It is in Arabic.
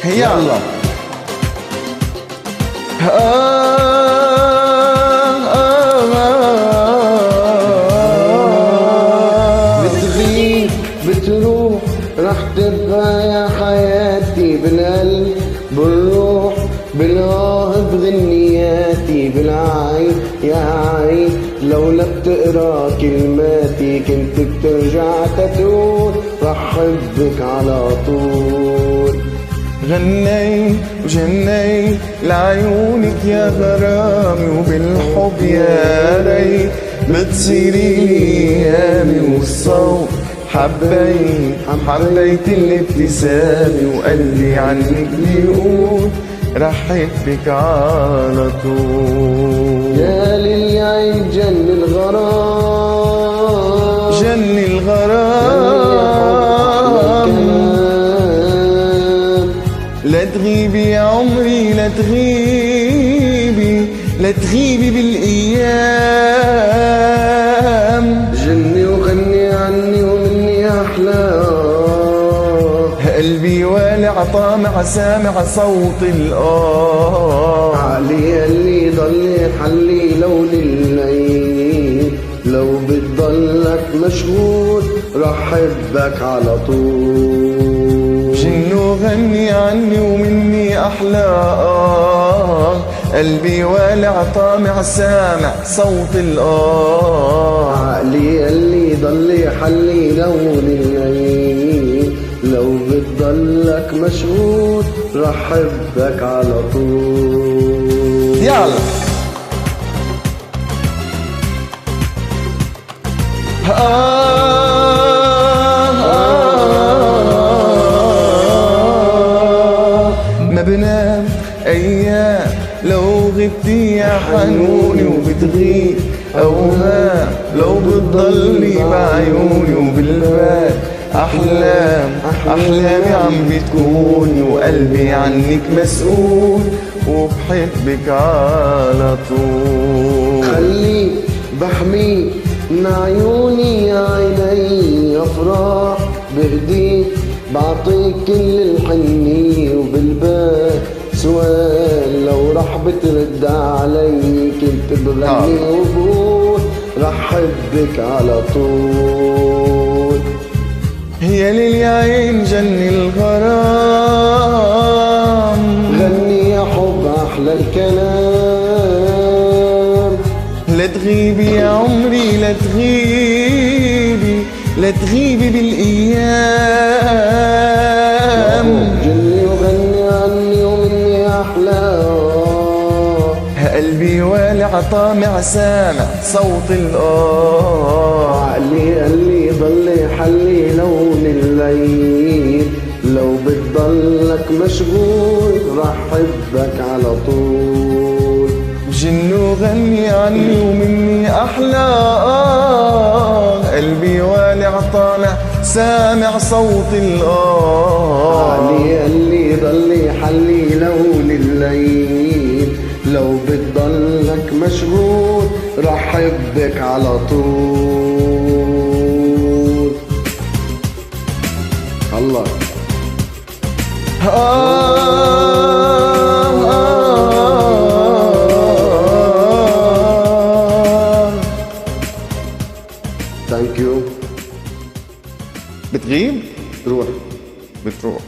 يلا بتغيب بتروح رح تبقى يا حياتي بالقلب بالروح بالآه بغنياتي بالعين يا عين لولا بتقرا كلماتي كنت بترجع تقول رح حبك على طول. غنيت وجنيت لعيونك يا غرامي وبالحب يا ريت بتصيري لي ايامي والصوت حبيت الابتسامة وقلبي عنك بيقول رح حبك على طول. يا للعين جن الغرام جن الغرام لا تغيبي يا عمري لا تغيبي لا تغيبي بالأيام. جني وغني عني ومني أحلام قلبي والع طامع سامع صوت الآه. عقلي اللي ضل يحلي لو للعين لو بتضلك مشغول رح حبك على طول. جنو غني عني ومني أحلى قلبي والع طامع سامع صوت الآه. عقلي اللي ضل يحلي لو للعين لو بتضلك مشغول رح حبك على طول. يلا ما بنام ايام لو غبتي يا حنوني وبتغيب اوهام لو بتضلي بعيوني وبالبال احلامي عم بتكوني وقلبي عنك مسؤول وبحبك على طول. خليك بحميك من عيوني يا عيني افراح بهديك بعطيك كل الحنية وبالبال سؤال لو رح بترد علي كنت بغني وبقول رح حبك على طول. يا ليل يا عين جن الغرام غني يا حب احلى الكلام لا تغيبي يا عمري لا تغيبي لا تغيبي بالايام. جني وغني عني ومني احلى قلبي والع طامع سامع صوت الآه. عقلي اللي ضل يحلي لون الليل لو بتضلك مشغول رح حبك على طول. جنو غني عني ومني أحلى قلبي والع طامع سامع صوت الآه. عقلي اللي ضل يحلي لون الليل لو بتضلك مشغول رح حبك على طول. الله ثانك يو. بتغيب روح بتروح